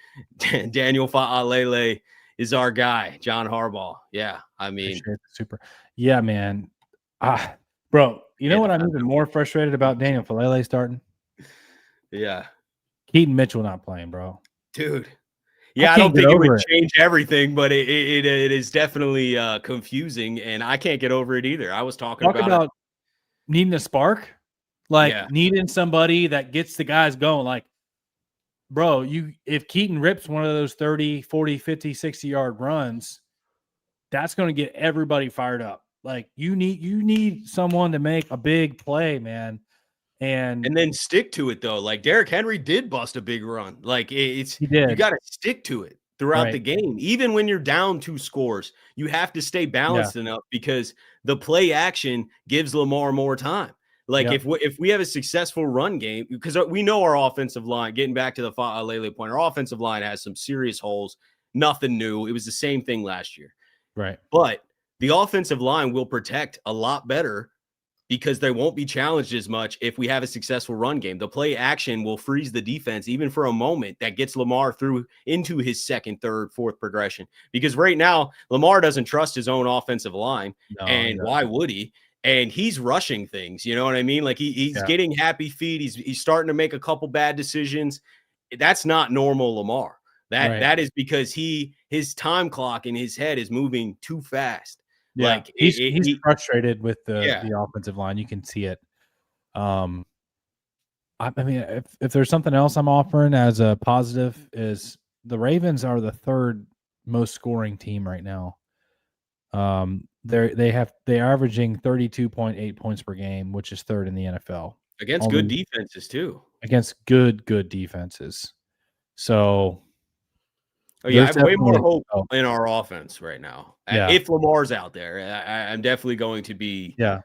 Daniel Fa'alele is our guy. John Harbaugh. Yeah. I mean, super. Yeah, man. Bro, you know what I'm even more frustrated about Daniel Fa'alele starting? Yeah. Keaton Mitchell not playing, bro. Dude. Yeah, I don't think it would change everything, but it is definitely confusing, and I can't get over it either. I was talking about needing a spark, needing somebody that gets the guys going. Like, bro, if Keaton rips one of those 30, 40, 50, 60-yard runs, that's going to get everybody fired up. Like, you need someone to make a big play, man. And then stick to it, though. Like, Derrick Henry did bust a big run. Like, you got to stick to it throughout the game. Even when you're down 2 scores, you have to stay balanced enough because the play action gives Lamar more time. Like, if we have a successful run game, because we know our offensive line, getting back to the Fa'alele point, our offensive line has some serious holes. Nothing new. It was the same thing last year. Right. But the offensive line will protect a lot better because they won't be challenged as much if we have a successful run game. The play action will freeze the defense even for a moment that gets Lamar through into his second, third, fourth progression. Because right now, Lamar doesn't trust his own offensive line. Why would he? And he's rushing things. You know what I mean? Like he's getting happy feet. He's starting to make a couple bad decisions. That's not normal Lamar. That is because his time clock in his head is moving too fast. Yeah, like he's frustrated with the offensive line. You can see it. I mean, if there's something else I'm offering as a positive is the Ravens are the 3rd most scoring team right now. They're averaging 32.8 points per game, which is 3rd in the NFL against good defenses too. Against good defenses. So. Oh, yeah, I have way more hope in our offense right now. Yeah. If Lamar's out there, I'm definitely going to be. Yeah.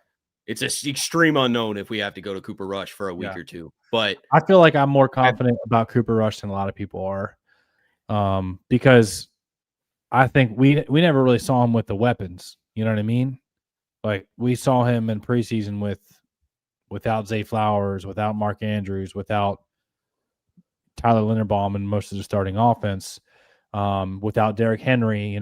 It's an extreme unknown if we have to go to Cooper Rush for a week or two. But I feel like I'm more confident about Cooper Rush than a lot of people are, because I think we never really saw him with the weapons. You know what I mean? Like, we saw him in preseason without Zay Flowers, without Mark Andrews, without Tyler Linderbaum and most of the starting offense. Without Derrick Henry,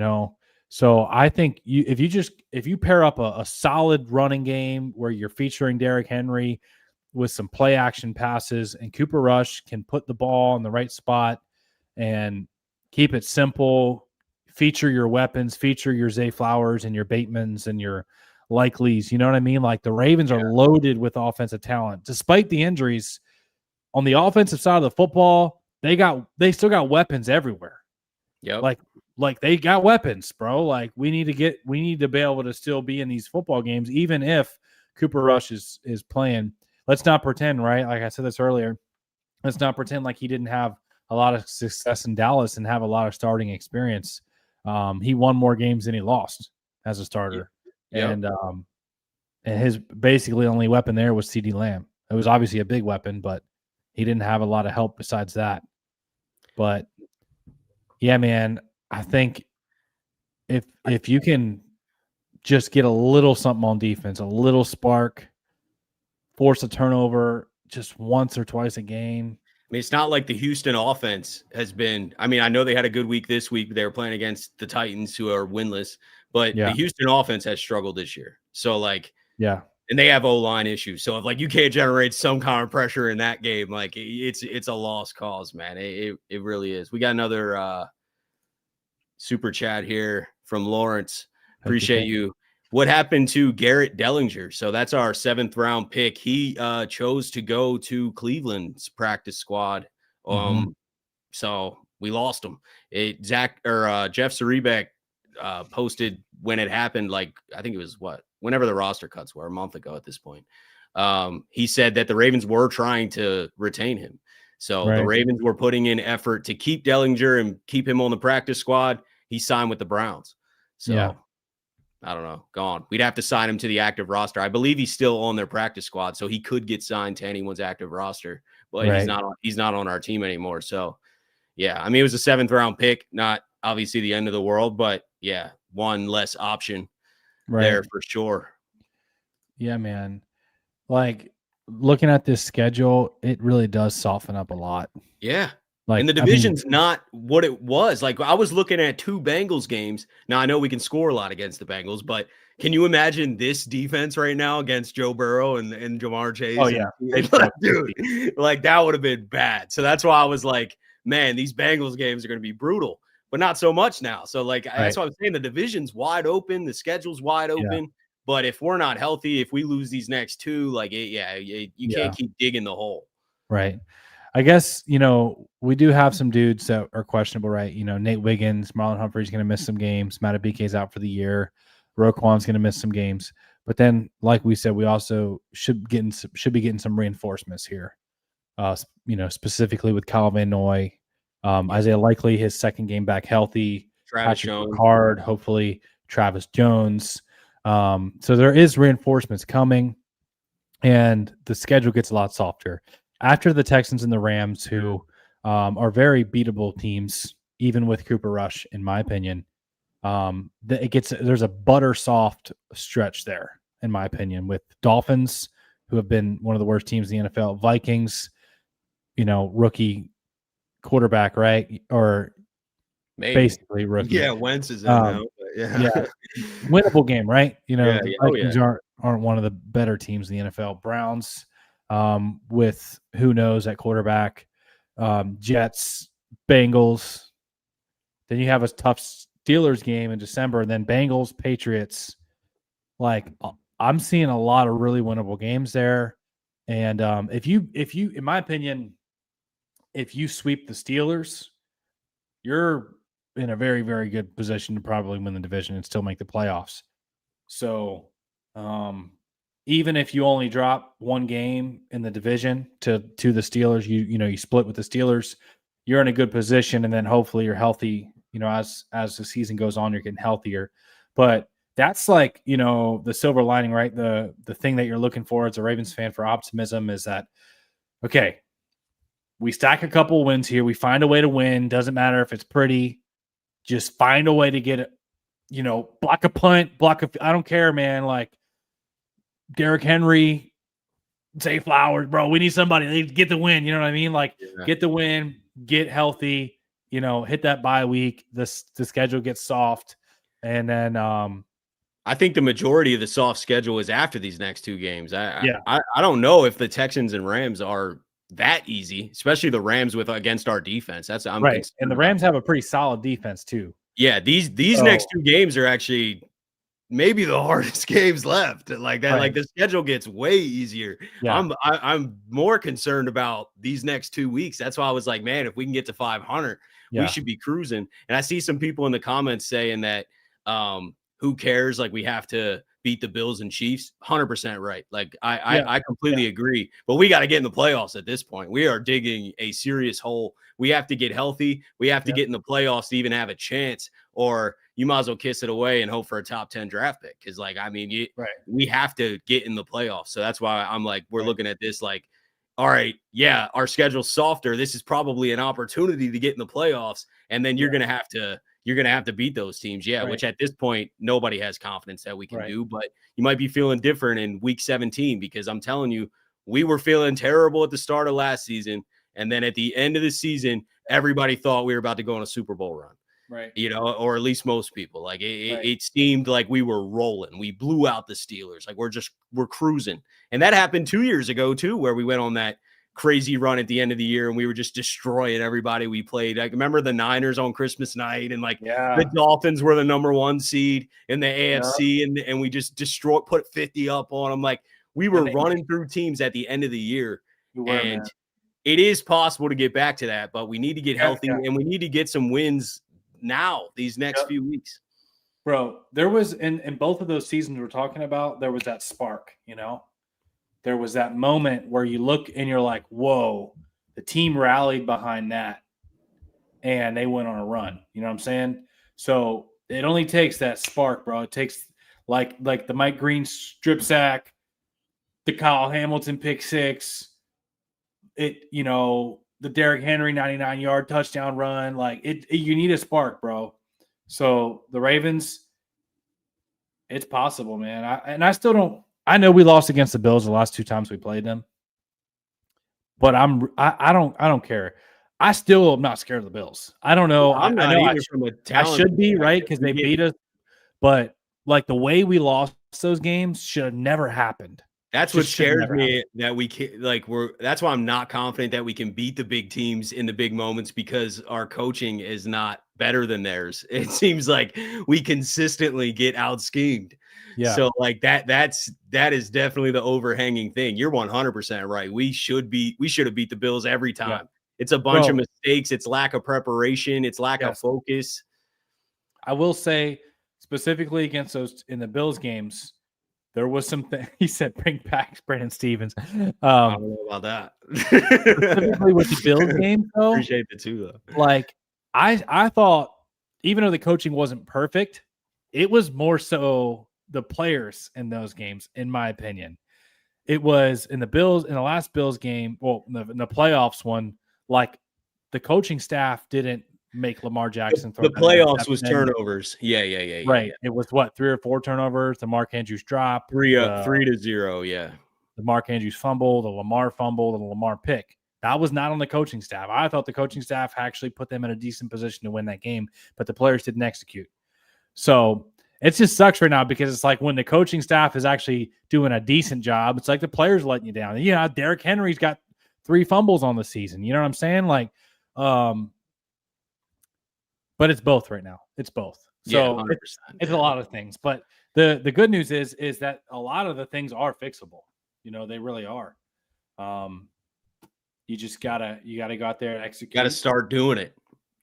So I think if you pair up a solid running game where you're featuring Derrick Henry with some play action passes and Cooper Rush can put the ball in the right spot and keep it simple, feature your weapons, feature your Zay Flowers and your Batemans and your Likeleys. You know what I mean? Like the Ravens are loaded with offensive talent. Despite the injuries, on the offensive side of the football, they still got weapons everywhere. Yep. Like they got weapons, bro. Like we need to be able to still be in these football games, even if Cooper Rush is playing. Let's not pretend, right? Like I said this earlier, let's not pretend like he didn't have a lot of success in Dallas and have a lot of starting experience. He won more games than he lost as a starter. Yep. And his basically only weapon there was CeeDee Lamb. It was obviously a big weapon, but he didn't have a lot of help besides that. But yeah, man, I think if you can just get a little something on defense, a little spark, force a turnover just once or twice a game. I mean, it's not like the Houston offense has been. I mean, I know they had a good week this week. They were playing against the Titans, who are winless, but the Houston offense has struggled this year. So, like, yeah, and they have O-line issues. So, if like you can't generate some kind of pressure in that game, like it's a lost cause, man. It really is. We got another super chat here from Lawrence. Appreciate you. What happened to Garrett Dellinger? So that's our 7th round pick. He chose to go to Cleveland's practice squad. So we lost him. Jeff Sarebek posted when it happened, like I think it was whenever the roster cuts were, a month ago at this point. He said that the Ravens were trying to retain him. So the Ravens were putting in effort to keep Dellinger and keep him on the practice squad. He signed with the Browns. So I don't know, gone. We'd have to sign him to the active roster. I believe he's still on their practice squad, so he could get signed to anyone's active roster, but he's not on our team anymore. So yeah, I mean, it was a 7th round pick, not obviously the end of the world, but yeah, one less option there for sure. Yeah, man. Like looking at this schedule, it really does soften up a lot. Yeah. Like, and the division's not what it was. Like I was looking at 2 Bengals games. Now I know we can score a lot against the Bengals, but can you imagine this defense right now against Joe Burrow and Jamar Chase? Oh yeah, dude, like that would have been bad. So that's why I was like, man, these Bengals games are going to be brutal, but not so much now. So like that's what I'm saying. The division's wide open, the schedule's wide open. Yeah. But if we're not healthy, if we lose these next 2, like you can't keep digging the hole. Right. I guess, we do have some dudes that are questionable, right? Nate Wiggins, Marlon Humphrey's going to miss some games. Madubuike's out for the year. Roquan's going to miss some games. But then, like we said, we also should be getting some reinforcements here. Specifically with Kyle Van Noy, Isaiah Likely, his 2nd game back healthy. Travis Ricard, hopefully Travis Jones. So there is reinforcements coming, and the schedule gets a lot softer. After the Texans and the Rams, who are very beatable teams, even with Cooper Rush, in my opinion, there's a butter soft stretch there, in my opinion, with Dolphins, who have been one of the worst teams in the NFL, Vikings, rookie quarterback, right? Or basically rookie. Yeah, Wentz is in now. Yeah, winnable game, right? The Vikings aren't one of the better teams in the NFL. Browns, with who knows at quarterback, Jets, Bengals. Then you have a tough Steelers game in December, and then Bengals, Patriots. Like I'm seeing a lot of really winnable games there. And if you, in my opinion, if you sweep the Steelers, you're in a very, very good position to probably win the division and still make the playoffs. So, even if you only drop one game in the division to the Steelers, you split with the Steelers, you're in a good position, and then hopefully you're healthy. As the season goes on, you're getting healthier. But that's like the silver lining, right? The thing that you're looking for as a Ravens fan for optimism is that okay, we stack a couple wins here, we find a way to win. Doesn't matter if it's pretty, just find a way to get it. Block a punt, I don't care, man. Like Derrick Henry, Zay Flowers, bro. We need somebody to get the win. You know what I mean? Like get the win, get healthy. Hit that bye week. The schedule gets soft, and then I think the majority of the soft schedule is after these next 2 games. I don't know if the Texans and Rams are that easy, especially the Rams against our defense. That's I'm right. And the Rams have a pretty solid defense too. Yeah, these next 2 games are actually maybe the hardest games left. Like that, like the schedule gets way easier. Yeah. I'm more concerned about these next 2 weeks. That's why I was like, man, if we can get to 500, we should be cruising. And I see some people in the comments saying that who cares? Like we have to beat the Bills and Chiefs. 100% right. Like I completely agree. But we got to get in the playoffs at this point. We are digging a serious hole. We have to get healthy. We have to get in the playoffs to even have a chance, or you might as well kiss it away and hope for a top 10 draft pick. Cause like, I mean, we have to get in the playoffs. So that's why I'm like, we're looking at this like, all right, yeah, our schedule's softer. This is probably an opportunity to get in the playoffs. And then you're going to have to beat those teams. Yeah. Which at this point, nobody has confidence that we can do, but you might be feeling different in week 17, because I'm telling you, we were feeling terrible at the start of last season. And then at the end of the season, everybody thought we were about to go on a Super Bowl run. Right. You know, or at least most people. Like it seemed like we were rolling. We blew out the Steelers. Like we're cruising. And that happened 2 years ago too, where we went on that crazy run at the end of the year and we were just destroying everybody we played. Like remember the Niners on Christmas night, and like the Dolphins were the #1 seed in the AFC, and we just put 50 up on them. Like we were running through teams at the end of the year. And it is possible to get back to that, but we need to get healthy and we need to get some wins now these next few weeks. Bro, there was in both of those seasons we're talking about, there was that spark, you know. There was that moment where you look and you're like, whoa, the team rallied behind that and they went on a run. You know what I'm saying? So it only takes that spark, bro. It takes like the Mike Green strip sack, the Kyle Hamilton pick six, the Derrick Henry 99-yard touchdown run. Like you need a spark, bro. So the Ravens, it's possible, man. I know we lost against the Bills the last 2 times we played them, but I don't care. I still am not scared of the Bills. I don't know. I'm not either from a talent. I should be, right, because they beat us. But like the way we lost those games should have never happened. That's what scares me, that we can that's why I'm not confident that we can beat the big teams in the big moments, because our coaching is not better than theirs. It seems like we consistently get out schemed. Yeah. So like that is definitely the overhanging thing. You're 100% right. We should have beat the Bills every time. Yeah. It's a bunch of mistakes. It's lack of preparation. It's lack of focus. I will say specifically against those in the Bills games, there was something he said, bring back Brandon Stevens. I don't know about that. Specifically with the Bills game, though. Appreciate it too, though. Like I thought, even though the coaching wasn't perfect, it was more so the players in those games, in my opinion. It was in the last Bills game, well, in the playoffs one, like the coaching staff didn't make Lamar Jackson throw. The playoffs was turnovers. Yeah. Right. It was 3 or 4 turnovers. The Mark Andrews drop. 3-0. Yeah. The Mark Andrews fumble, the Lamar fumble, and the Lamar pick. That was not on the coaching staff. I thought the coaching staff actually put them in a decent position to win that game, but the players didn't execute. So it just sucks right now, because it's like when the coaching staff is actually doing a decent job, it's like the players letting you down. Yeah, Derrick Henry's got 3 fumbles on the season. You know what I'm saying? Like, but it's both right now. It's both. So it's a lot of things. But the good news is that a lot of the things are fixable. You know, they really are. You just gotta go out there and execute. Got to start doing it.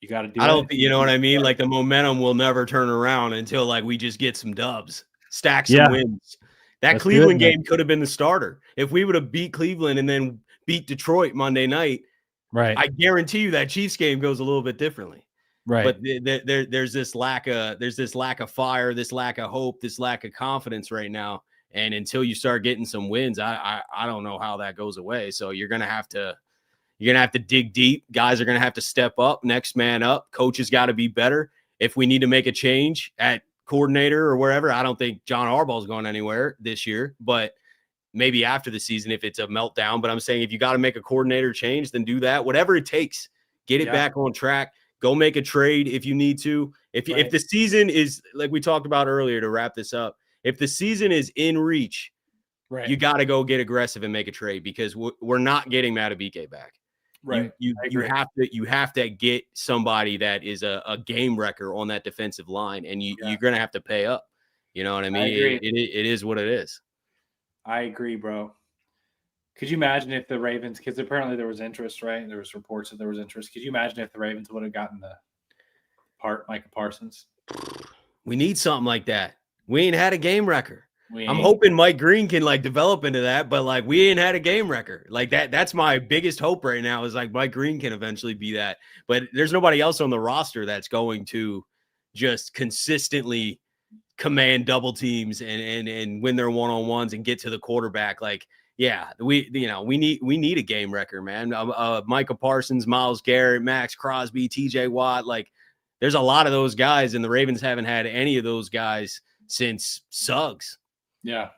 You got to do. I don't think, you know what I mean? Like the momentum will never turn around until like we just get some dubs, stack some wins. That Cleveland game could have been the starter. If we would have beat Cleveland and then beat Detroit Monday night, right? I guarantee you that Chiefs game goes a little bit differently. Right. But there's this lack of fire, this lack of hope, this lack of confidence right now. And until you start getting some wins, I don't know how that goes away. So you're gonna have to dig deep. Guys are gonna have to step up, next man up. Coaches got to be better. If we need to make a change at coordinator or wherever, I don't think John Harbaugh's going anywhere this year, but maybe after the season if it's a meltdown. But I'm saying if you got to make a coordinator change, then do that. Whatever it takes, get it back on track. Go make a trade if you need to. If the season is, like we talked about earlier, to wrap this up, if the season is in reach, Right. You got to go get aggressive and make a trade because we're not getting Madubuike back. Right. You have to get somebody that is a game wrecker on that defensive line, and you're gonna have to pay up. You know what I mean? It is what it is. I agree, bro. Could you imagine if the Ravens, because apparently there was interest, right? There was reports that there was interest. Could you imagine if the Ravens would have gotten Micah Parsons? We need something like that. We ain't had a game wrecker. I'm hoping Mike Green can like develop into that, but like we ain't had a game wrecker like that. That's my biggest hope right now is like Mike Green can eventually be that, but there's nobody else on the roster that's going to just consistently command double teams and win their one-on-ones and get to the quarterback. Like, yeah, we need a game wrecker, man. Micah Parsons, Myles Garrett, Max Crosby, TJ Watt. Like, there's a lot of those guys, and the Ravens haven't had any of those guys since Suggs. Yeah.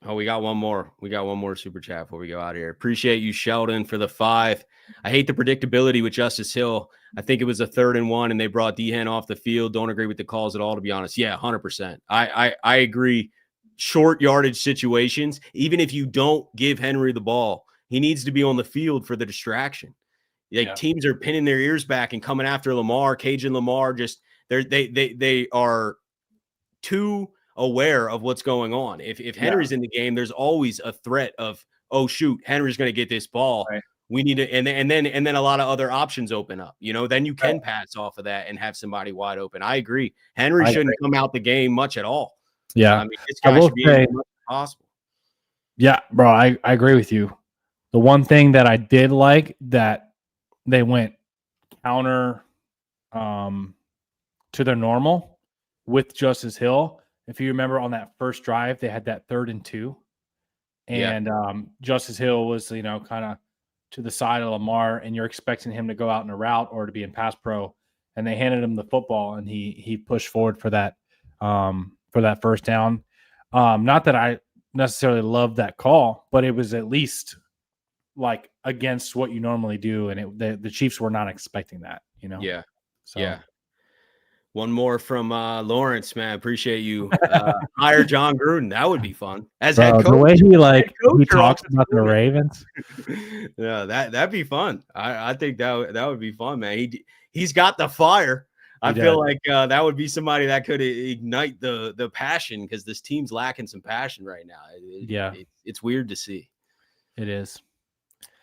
Oh, we got one more. We got one more super chat before we go out of here. Appreciate you, Sheldon, for the 5. I hate the predictability with Justice Hill. I think it was a 3rd and 1, and they brought Dehan off the field. Don't agree with the calls at all, to be honest. Yeah, 100%. I agree. Short yardage situations, even if you don't give Henry the ball, he needs to be on the field for the distraction. Like teams are pinning their ears back and coming after Lamar, Cajun Lamar. Just they are too aware of what's going on. If Henry's in the game, there's always a threat of, oh shoot, Henry's going to get this ball. Right. We need to, and then a lot of other options open up. You know, then you can pass off of that and have somebody wide open. I agree. Henry shouldn't come out the game much at all. Yeah, I mean, this guy should be as much as possible. Yeah, bro, I agree with you. The one thing that I did like that they went counter to their normal with Justice Hill. If you remember on that first drive, they had that 3rd and 2. And Justice Hill was, kind of to the side of Lamar, and you're expecting him to go out in a route or to be in pass pro. And they handed him the football, and he pushed forward for that first down. Not that I necessarily loved that call, but it was at least like against what you normally do. And the Chiefs were not expecting that, Yeah. So. Yeah. One more from Lawrence, man. Appreciate you. Hire John Gruden. That would be fun. As head coach. The way he talks about the Ravens. Yeah, that'd be fun. I think that would be fun, man. He's got the fire. I feel like that would be somebody that could ignite the passion because this team's lacking some passion right now. It's weird to see. It is.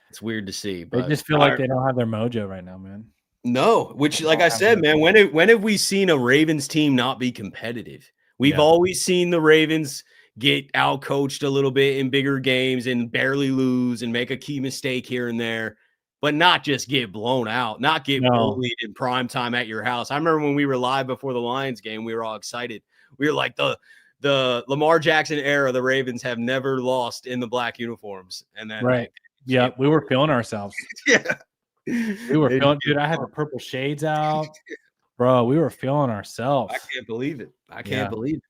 It's weird to see. But they just feel like they don't have their mojo right now, man. No, which, like I said, man, when have we seen a Ravens team not be competitive? We've always seen the Ravens get out-coached a little bit in bigger games and barely lose and make a key mistake here and there, but not just get blown out, not get bullied in prime time at your house. I remember when we were live before the Lions game, we were all excited. We were like, the Lamar Jackson era, the Ravens have never lost in the black uniforms. And then we were feeling ourselves. Yeah. We were feeling, dude. I had the purple shades out, bro. We were feeling ourselves. I can't believe it. I can't believe it.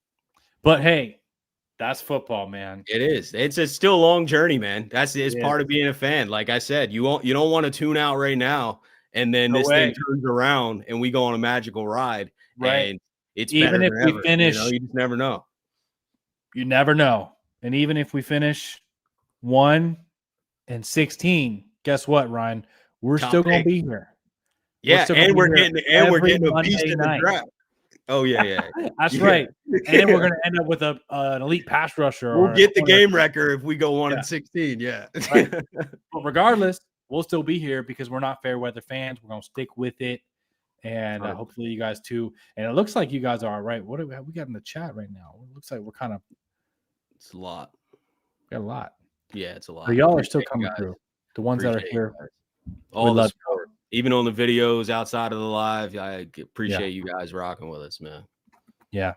But hey, that's football, man. It is. It's still a long journey, man. It's part of being a fan. Like I said, you don't want to tune out right now, and then this thing turns around and we go on a magical ride. Right. And it's even if we ever. finish, you just never know. You never know. And even if we finish 1-16, guess what, Ryan? We're still going to be here. Yeah, we're getting a piece in the draft. Oh, yeah. That's right. And then we're going to end up with an elite pass rusher. We'll get the game record if we go 1-16. Yeah. Right. But regardless, we'll still be here because we're not fair weather fans. We're going to stick with it. And hopefully you guys too. And it looks like you guys are all right. What do we got in the chat right now? It looks like we're kind of. It's a lot. We got a lot. Yeah, it's a lot. So y'all are still coming through. The ones that are here. All the support. Even on the videos outside of the live, I appreciate you guys rocking with us, man. Yeah.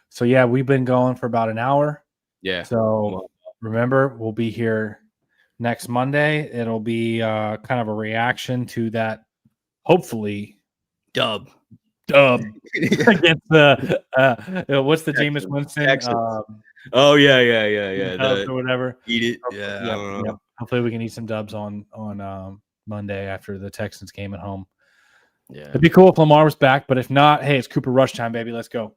So, we've been going for about an hour. Yeah. So, remember, we'll be here next Monday. It'll be kind of a reaction to that, hopefully, dub against the what's the Jameis Winston? Oh, yeah. Or whatever. Eat it. Yeah. I don't know. Hopefully, we can eat some dubs on Monday after the Texans game at home. Yeah, it'd be cool if Lamar was back, but if not, hey, it's Cooper Rush time, baby. Let's go.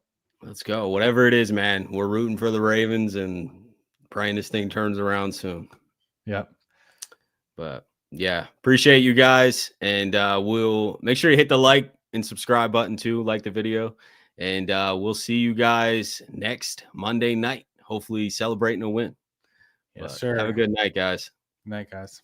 Whatever it is, man. We're rooting for the Ravens and praying this thing turns around soon. Yep. But yeah, appreciate you guys. And we'll make sure you hit the like and subscribe button too, like the video. And we'll see you guys next Monday night, hopefully celebrating a win. Yes, But sir. have a good night, guys. Good night, guys.